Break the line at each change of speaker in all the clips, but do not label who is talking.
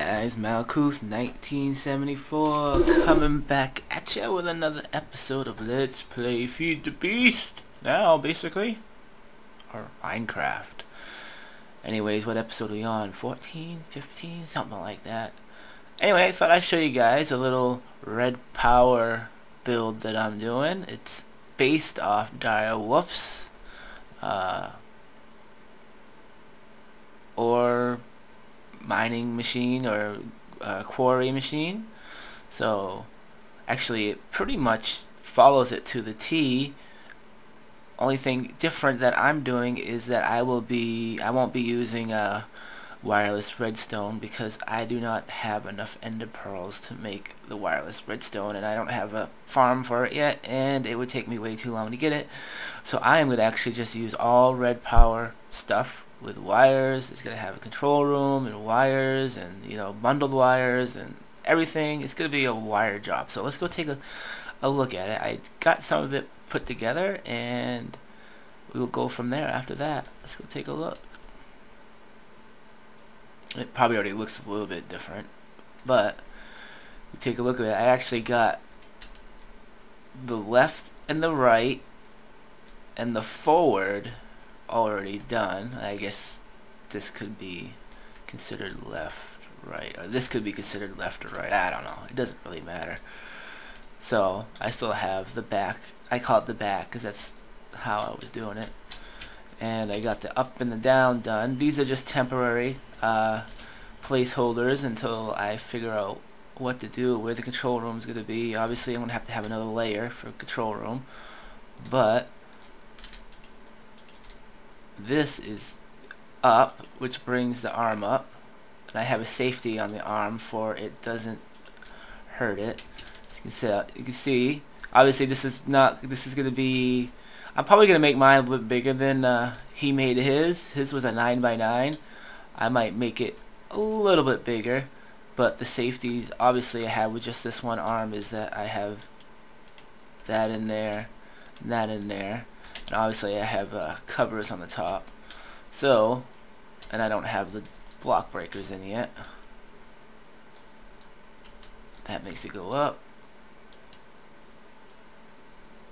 guys, Malkuth 1974 coming back at you with another episode of Let's Play Feed the Beast. Now, basically, or Minecraft. Anyways, what episode are we on? 14? 15? Something like that. Anyway, I thought I'd show you guys a little RedPower build that I'm doing. It's based off direwolfs, or mining machine, or quarry machine. So actually it pretty much follows it to the T. Only thing different that I'm doing is that I won't be using a wireless redstone because I do not have enough ender pearls to make the wireless redstone, and I don't have a farm for it yet, and it would take me way too long to get it. So I am going to actually just use all RedPower stuff with wires. It's going to have a control room and wires and, you know, bundled wires and everything. It's going to be a wire job. So let's go take a look at it. I got some of it put together and we will go from there after that. Let's go take a look. It probably already looks a little bit different, but we take a look at it. I actually got the left and the right and the forward already done. I guess this could be considered left, right, or this could be considered left or right. I don't know. It doesn't really matter. So I still have the back. I call it the back because that's how I was doing it. And I got the up and the down done. These are just temporary placeholders until I figure out what to do, where the control room is going to be. Obviously I'm going to have another layer for control room, but this is up, which brings the arm up, and I have a safety on the arm for it doesn't hurt it. As you can see, obviously this is going to be, I'm probably going to make mine a little bit bigger than he made his. His was a 9x9. I might make it a little bit bigger, but the safeties obviously I have with just this one arm is that I have that in there, and that in there, and obviously I have covers on the top. So, and I don't have the block breakers in yet. That makes it go up.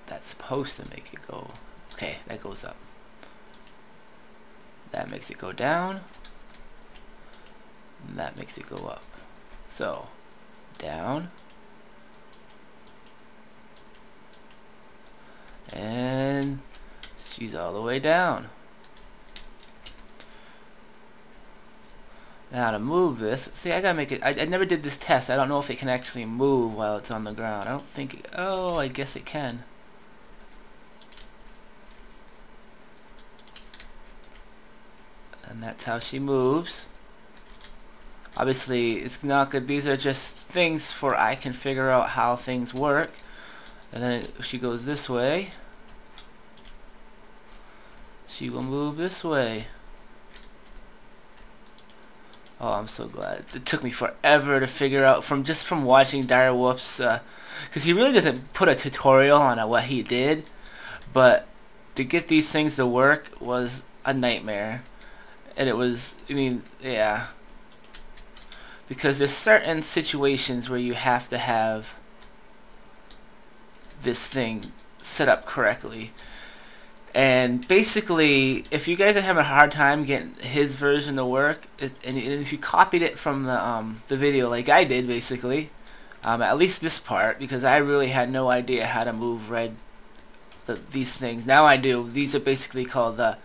That's supposed to make it go. Okay, that goes up. That makes it go down. And that makes it go up. So, down. And she's all the way down. Now to move this, see, I gotta make it, I never did this test. I don't know if it can actually move while it's on the ground. I don't think it, oh, I guess it can. And that's how she moves. Obviously it's not good. These are just things for I can figure out how things work. And then she goes this way, she will move this way. Oh, I'm so glad. It took me forever to figure out from watching direwolfs, because he really doesn't put a tutorial on what he did, but to get these things to work was a nightmare. And it was, I mean, yeah, because there's certain situations where you have to have this thing set up correctly. And basically, if you guys are having a hard time getting his version to work, and if you copied it from the video like I did, basically, at least this part, because I really had no idea how to move these things. Now I do. These are basically called the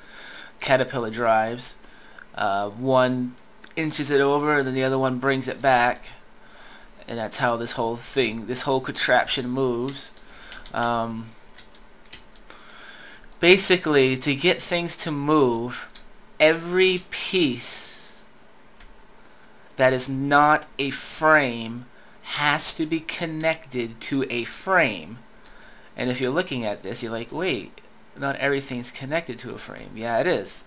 caterpillar drives. One inches it over, and then the other one brings it back, and that's how this whole thing, this whole contraption moves. Basically, to get things to move, every piece that is not a frame has to be connected to a frame. And if you're looking at this, you're like, wait, not everything's connected to a frame. Yeah, it is.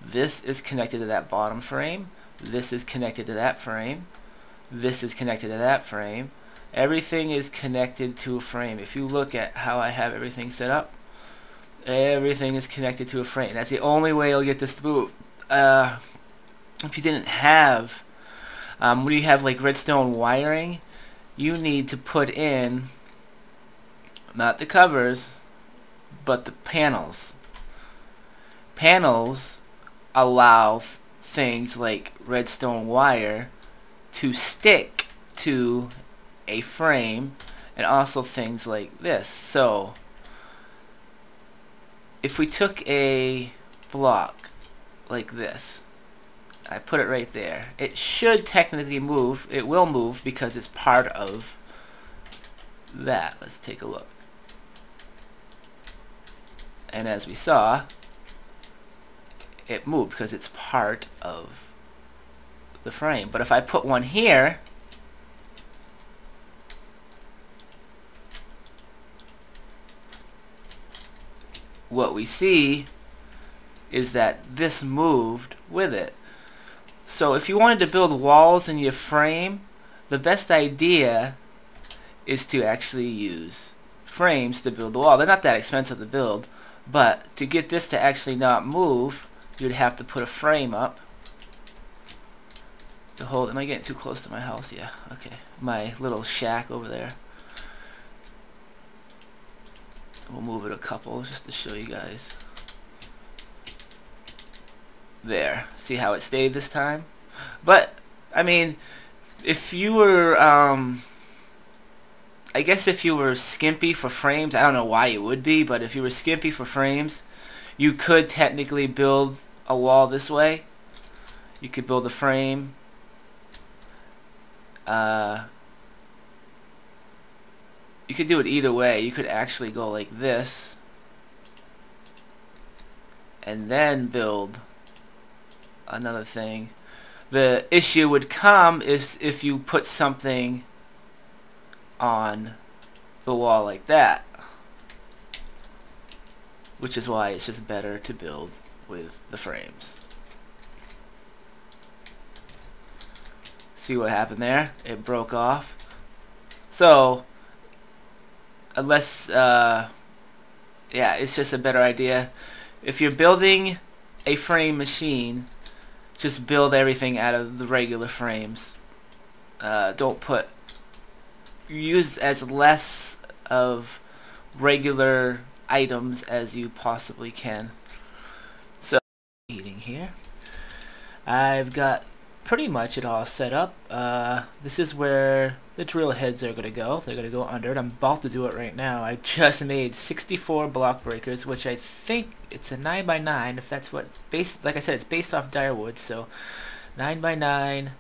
This is connected to that bottom frame. This is connected to that frame. This is connected to that frame. Everything is connected to a frame. If you look at how I have everything set up, everything is connected to a frame. That's the only way you'll get this to move. If you didn't have When you have like redstone wiring, you need to put in not the covers, but the panels. Panels allow things like redstone wire to stick to a frame, and also things like this. So if we took a block like this, I put it right there, it should technically move. It will move because it's part of that. Let's take a look. And as we saw, it moved because it's part of the frame. But if I put one here, what we see is that this moved with it. So if you wanted to build walls in your frame, the best idea is to actually use frames to build the wall. They're not that expensive to build, but to get this to actually not move, you'd have to put a frame up to hold. Am I getting too close to my house? Yeah, okay. My little shack over there. We'll move it a couple just to show you guys. There. See how it stayed this time? But, I mean, if you were, I guess if you were skimpy for frames, I don't know why you would be, but if you were skimpy for frames, you could technically build a wall this way. You could build a frame. You could do it either way. You could actually go like this and then build another thing. The issue would come if you put something on the wall like that, which is why it's just better to build with the frames. See what happened there? It broke off. So unless yeah, it's just a better idea. If you're building a frame machine, just build everything out of the regular frames. Don't put, use as less of regular items as you possibly can. So eating here, I've got pretty much it all set up. This is where the drill heads are going to go. They're going to go under it. I'm about to do it right now. I just made 64 block breakers, which I think it's a 9x9, if that's what, like I said, it's based off direwood, so 9x9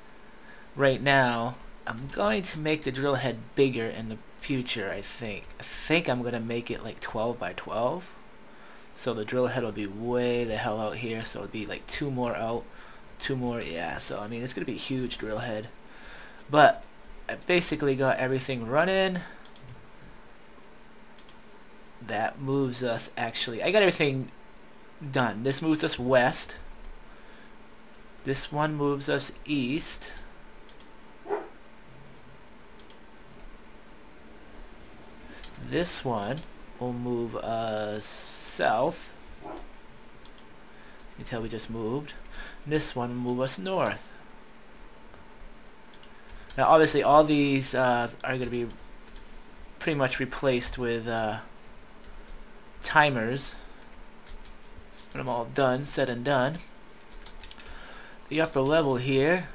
right now. I'm going to make the drill head bigger in the future, I think. I think I'm going to make it like 12x12. So the drill head will be way the hell out here, so it'll be like 2 more out. 2 more, yeah, so I mean it's gonna be a huge drill head. But I basically got everything running. That moves us, actually, I got everything done. This moves us west. This one moves us east. This one will move us south. You can tell we just moved. This one will move us north. Now obviously all these are going to be pretty much replaced with timers when I'm all done, said and done. The upper level here,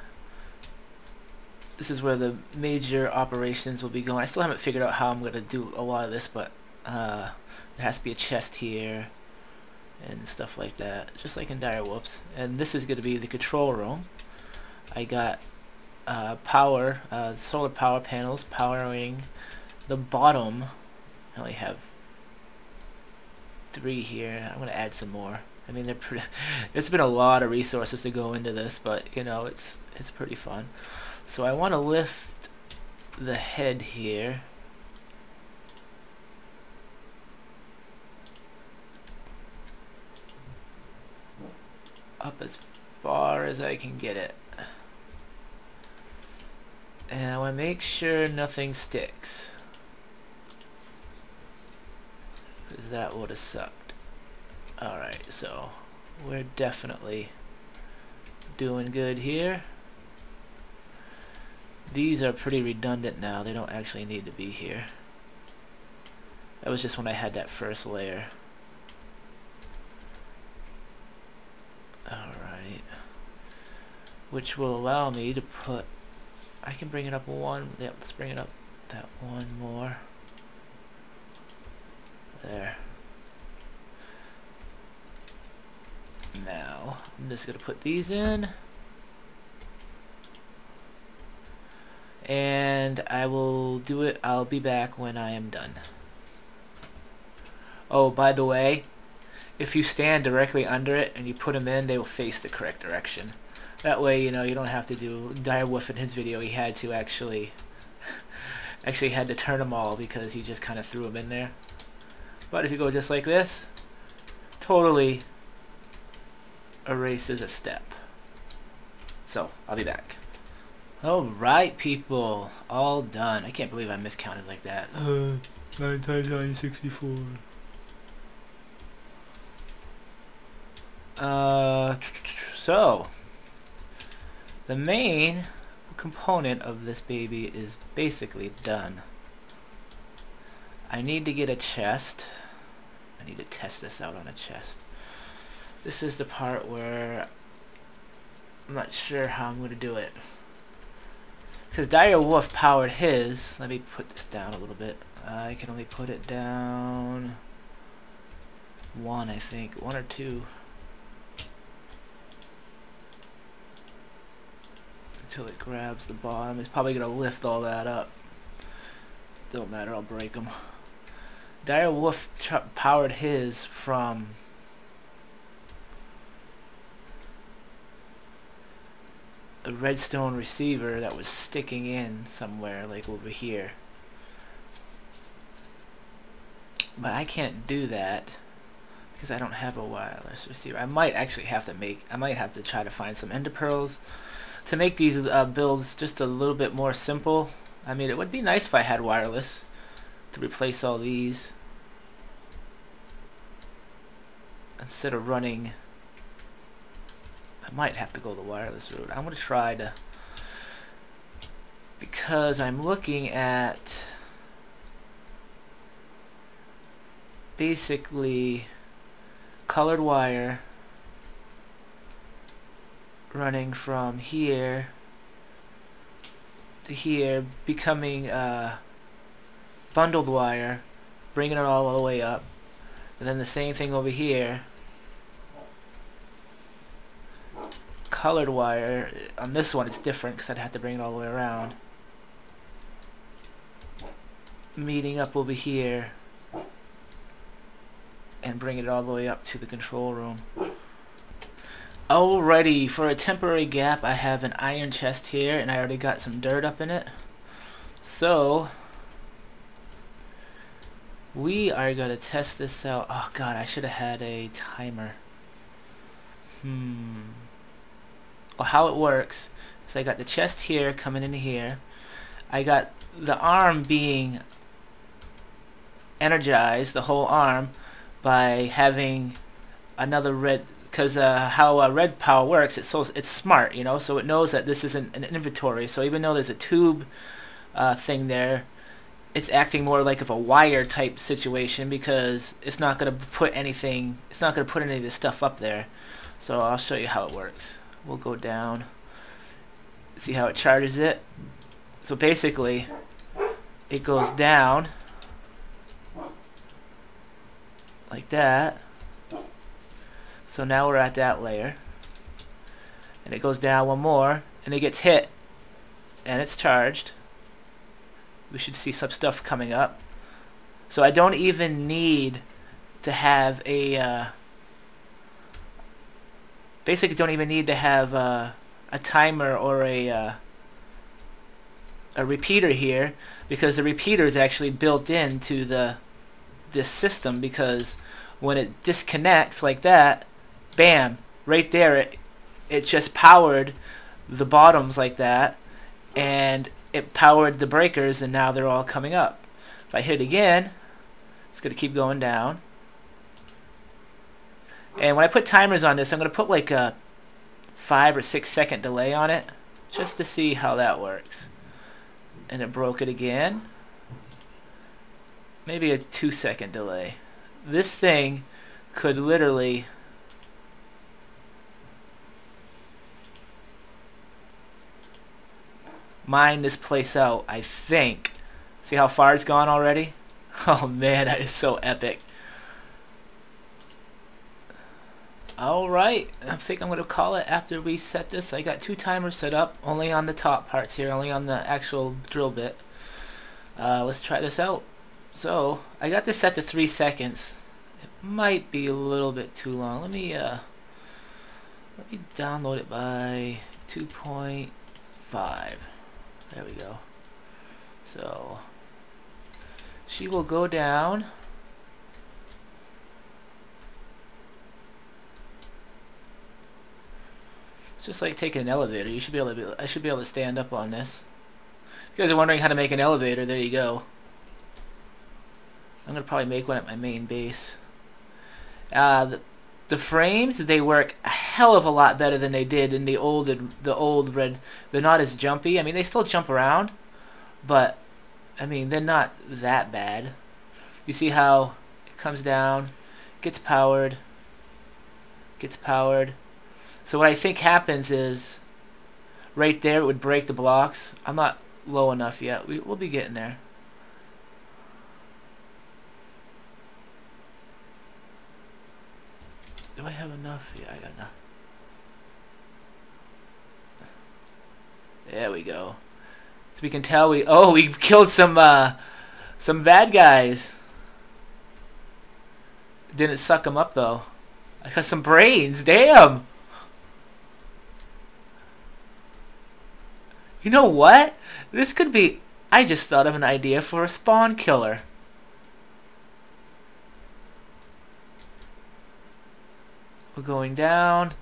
this is where the major operations will be going. I still haven't figured out how I'm going to do a lot of this, but there has to be a chest here and stuff like that, just like in direwolfs. And this is going to be the control room. I got power, solar power panels powering the bottom. I only have 3 here. I'm going to add some more. I mean, they're pretty it's been a lot of resources to go into this, but you know, it's pretty fun. So I want to lift the head here. Up as far as I can get it. And I want to make sure nothing sticks, because that would have sucked. Alright, so we're definitely doing good here. These are pretty redundant now. They don't actually need to be here. That was just when I had that first layer. Alright. Which will allow me to put... I can bring it up one... Yep, let's bring it up that one more. There. Now, I'm just going to put these in. And I will do it. I'll be back when I am done. Oh, by the way, if you stand directly under it and you put them in, they will face the correct direction. That way, you know, you don't have to do... Direwolf in his video, he had to actually had to turn them all because he just kind of threw them in there. But if you go just like this, totally erases a step. So, I'll be back. Alright, people. All done. I can't believe I miscounted like that. 9 times 9 is 64. So, the main component of this baby is basically done. I need to get a chest. I need to test this out on a chest. This is the part where I'm not sure how I'm going to do it. Because direwolf powered his. Let me put this down a little bit. I can only put it down 1, I think. 1 or 2. Until it grabs the bottom. It's probably going to lift all that up. Don't matter, I'll break them. Direwolf powered his from a redstone receiver that was sticking in somewhere, like over here. But I can't do that because I don't have a wireless receiver. I might actually have to try to find some ender pearls to make these builds just a little bit more simple. I mean, it would be nice if I had wireless to replace all these instead of running. I might have to go the wireless route. I'm going to try to, because I'm looking at basically colored wire running from here to here, becoming bundled wire, bringing it all the way up, and then the same thing over here, colored wire. On this one it's different because I'd have to bring it all the way around, meeting up over here and bring it all the way up to the control room. Alrighty, for a temporary gap I have an iron chest here and I already got some dirt up in it. So we are going to test this out. Oh god, I should have had a timer. Well, how it works is I got the chest here coming into here. I got the arm being energized, the whole arm, by having another red, because how RedPower works, it's smart, you know, so it knows that this isn't an inventory. So even though there's a tube thing there, it's acting more like of a wire type situation because it's not going to put anything, it's not going to put any of this stuff up there. So I'll show you how it works. We'll go down, see how it charges it. So basically it goes down like that. So now we're at that layer, and it goes down one more and it gets hit and it's charged. We should see some stuff coming up. So I don't even need to have a basically don't even need to have a timer or a repeater here, because the repeater is actually built into this system, because when it disconnects like that, bam, right there it just powered the bottoms like that, and it powered the breakers, and now they're all coming up. If I hit again, it's going to keep going down. And when I put timers on this, I'm going to put like a 5 or 6 second delay on it, just to see how that works. and it broke it again. Maybe a 2-second delay. This thing could literally mine this place out, I think. See how far it's gone already? Oh man, that is so epic. Alright, I think I'm going to call it after we set this. I got 2 timers set up, only on the top parts here, only on the actual drill bit. Let's try this out. So, I got this set to 3 seconds. It might be a little bit too long. Let me download it by 2.5. There we go. So, she will go down. It's just like taking an elevator. You should be able to. I should be able to stand up on this. If you guys are wondering how to make an elevator, there you go. I'm gonna probably make one at my main base. The frames, they work a hell of a lot better than they did in the old red. They're not as jumpy. I mean, they still jump around, but I mean, they're not that bad. You see how it comes down, gets powered, gets powered. So what I think happens is, right there it would break the blocks. I'm not low enough yet. We'll be getting there. Do I have enough? Yeah, I got enough. There we go. So we can tell we killed some bad guys. Didn't suck them up though. I got some brains. Damn. You know what? This could be. I just thought of an idea for a spawn killer. We're going down.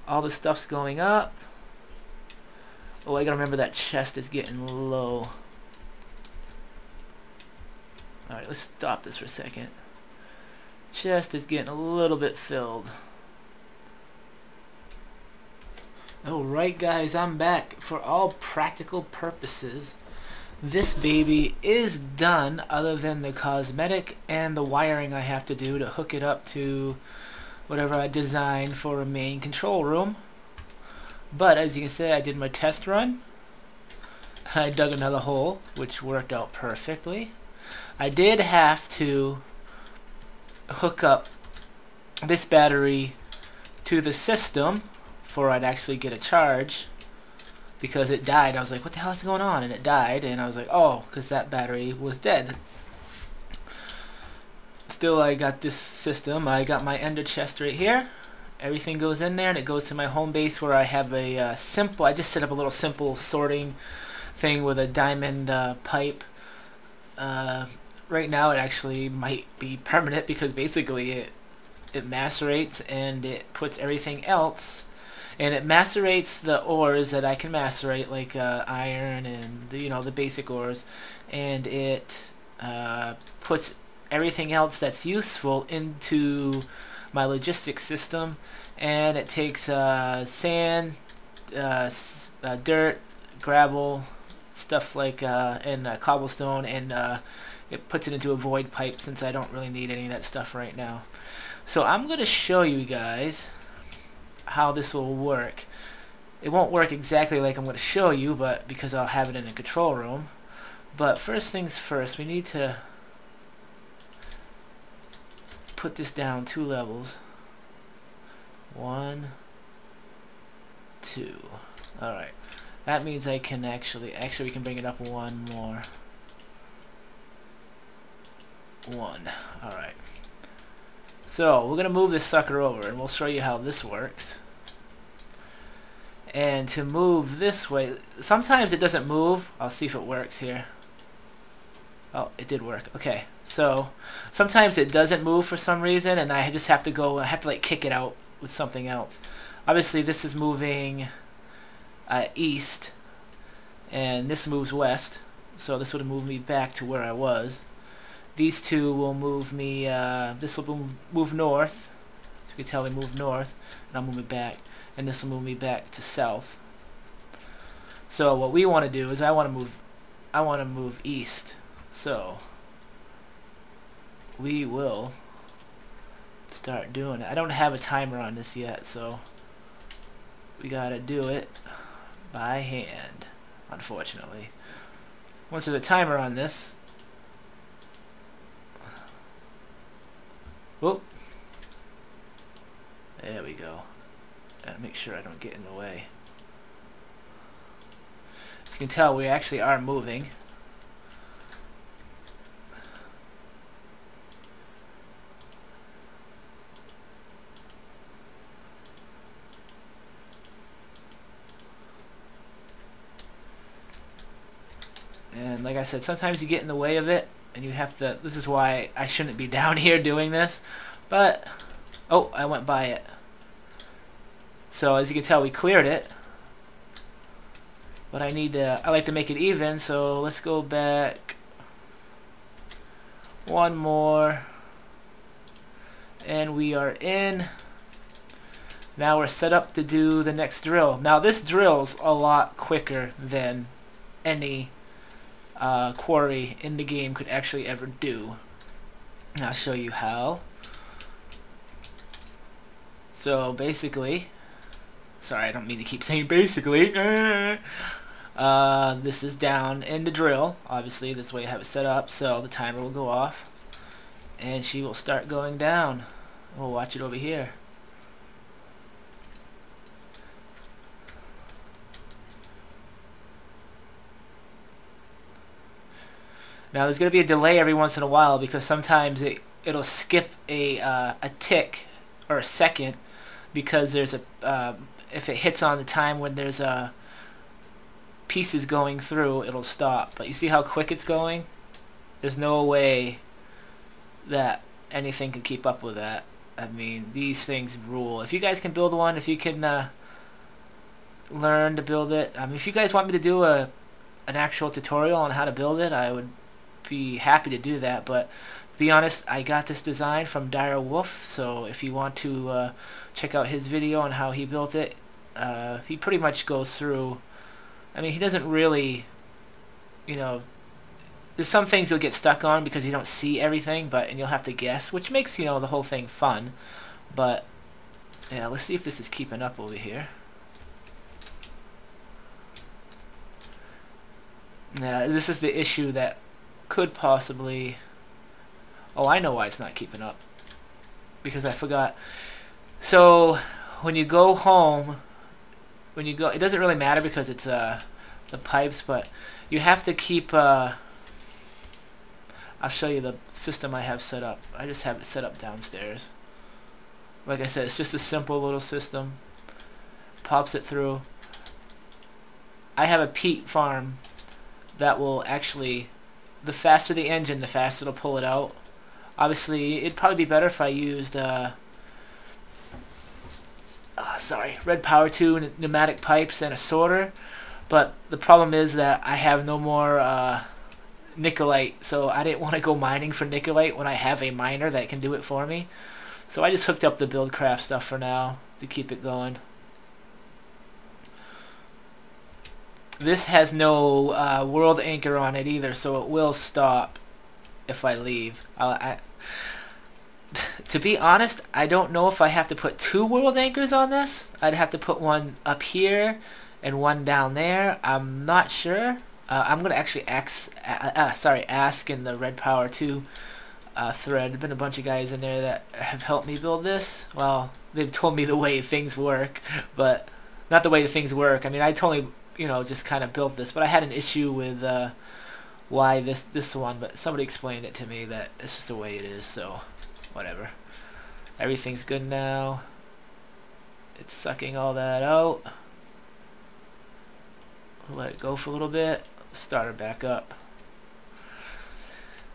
All the stuff's going up. Oh, I gotta remember that chest is getting low. Alright, let's stop this for a second. Chest is getting a little bit filled. Alright guys, I'm back. For all practical purposes, this baby is done, other than the cosmetic and the wiring I have to do to hook it up to whatever I designed for a main control room. But as you can see, I did my test run. I dug another hole, which worked out perfectly. I did have to hook up this battery to the system before I'd actually get a charge, because it died. I was like, what the hell is going on? And it died, and I was like, oh, because that battery was dead. Still, I got this system. I got my ender chest right here. Everything goes in there, and it goes to my home base, where I have a simple. I just set up a little simple sorting thing with a diamond pipe. Right now, it actually might be permanent, because basically it macerates and it puts everything else, and it macerates the ores that I can macerate, like iron and the basic ores, and it puts everything else that's useful into my logistics system, and it takes sand, dirt, gravel, stuff like and cobblestone, and it puts it into a void pipe, since I don't really need any of that stuff right now. So I'm going to show you guys how this will work. It won't work exactly like I'm going to show you, but because I'll have it in a control room. But first things first, we need to put this down 2 levels. 1, 2. Alright. That means I can actually we can bring it up 1 more. 1. Alright. So, we're going to move this sucker over, and we'll show you how this works. And to move this way, sometimes it doesn't move. I'll see if it works here. Oh, it did work. Okay. So, sometimes it doesn't move for some reason, and I just have to go, I have to like kick it out with something else. Obviously, this is moving east, and this moves west. So, this would move me back to where I was. These two will move me, this will move north. So you can tell they move north, and I'll move it back. And this will move me back to south. So what we want to do is I want to move I want to move east. So we will start doing it. I don't have a timer on this yet, so we gotta do it by hand, unfortunately. Once there's a timer on this, whoop, there we go. Gotta make sure I don't get in the way. As you can tell, we actually are moving. And like I said, sometimes you get in the way of it, and you have to, this is why I shouldn't be down here doing this, but, oh, I went by it. So as you can tell, we cleared it, but I like to make it even, so let's go back one more, and we are in. Now we're set up to do the next drill. Now this drill's a lot quicker than any quarry in the game could actually ever do. And I'll show you how. So basically, sorry, I don't mean to keep saying basically. This is down in the drill. Obviously, this way I have it set up, so the timer will go off, and she will start going down. We'll watch it over here. Now there's going to be a delay every once in a while because sometimes it'll skip a tick or a second because there's a if it hits on the time when there's a pieces going through, it'll stop. But you see how quick it's going? There's no way that anything can keep up with that. I mean, these things rule. If you guys can build one, if you can learn to build it, I mean, if you guys want me to do an actual tutorial on how to build it, I would be happy to do that. But to be honest, I got this design from direwolf, so if you want to check out his video on how he built it, he pretty much goes through. I mean, he doesn't really, you know, there's some things you'll get stuck on because you don't see everything, and you'll have to guess, which makes, you know, the whole thing fun. But yeah, let's see if this is keeping up over here. Yeah, this is the issue that could possibly... Oh, I know why it's not keeping up. Because I forgot. So, when you go home, it doesn't really matter because it's the pipes, but you have to keep... I'll show you the system I have set up. I just have it set up downstairs. Like I said, it's just a simple little system. Pops it through. I have a peat farm that will actually... The faster the engine, the faster it'll pull it out. Obviously, it'd probably be better if I used RedPower 2 pneumatic pipes and a sorter. But the problem is that I have no more nickelite, so I didn't want to go mining for nickelite when I have a miner that can do it for me. So I just hooked up the Buildcraft stuff for now to keep it going. This has no world anchor on it either, so it will stop if I leave. To be honest, I don't know if I have to put 2 world anchors on this. I'd have to put one up here and one down there. I'm not sure. I'm going to actually ask in the RedPower 2 thread. There's been a bunch of guys in there that have helped me build this. Well, they've told me the way things work, but not the way the things work. I mean, I totally... you know, just kind of built this, but I had an issue with why this one, but somebody explained it to me that it's just the way it is, so whatever. Everything's good now. It's sucking all that out. We'll let it go for a little bit. Start it back up.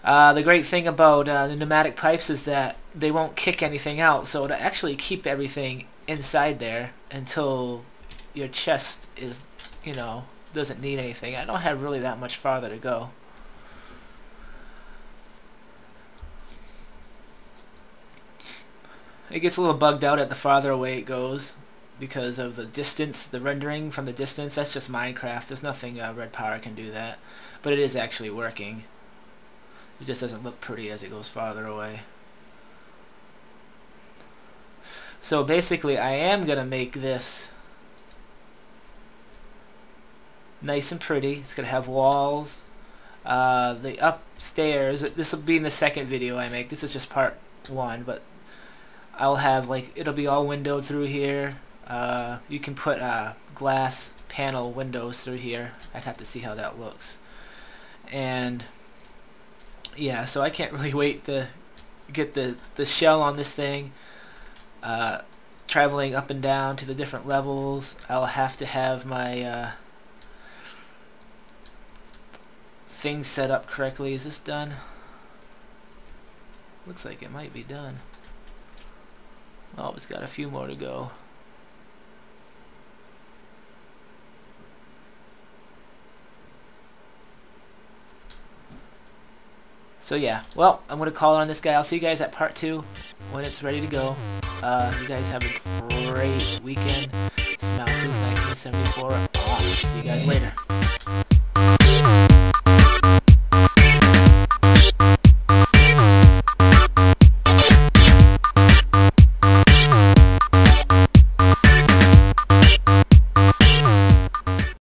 The great thing about the pneumatic pipes is that they won't kick anything out, so to actually keep everything inside there until your chest is, you know, doesn't need anything. I don't have really that much farther to go. It gets a little bugged out at the farther away it goes, because of the distance, the rendering from the distance. That's just Minecraft. There's nothing RedPower can do that. But it is actually working. It just doesn't look pretty as it goes farther away. So basically I am going to make this nice and pretty. It's going to have walls. The upstairs, this will be in the second video I make. This is just part 1, but I'll have, like, it'll be all windowed through here. You can put glass panel windows through here. I'd have to see how that looks. And yeah, so I can't really wait to get the shell on this thing. Traveling up and down to the different levels. I'll have to have my things set up correctly. Is this done? Looks like it might be done. Oh, it's got a few more to go. So yeah, well, I'm going to call on this guy. I'll see you guys at part 2 when it's ready to go. You guys have a great weekend. This is Malkuth 1974 off. See you guys later.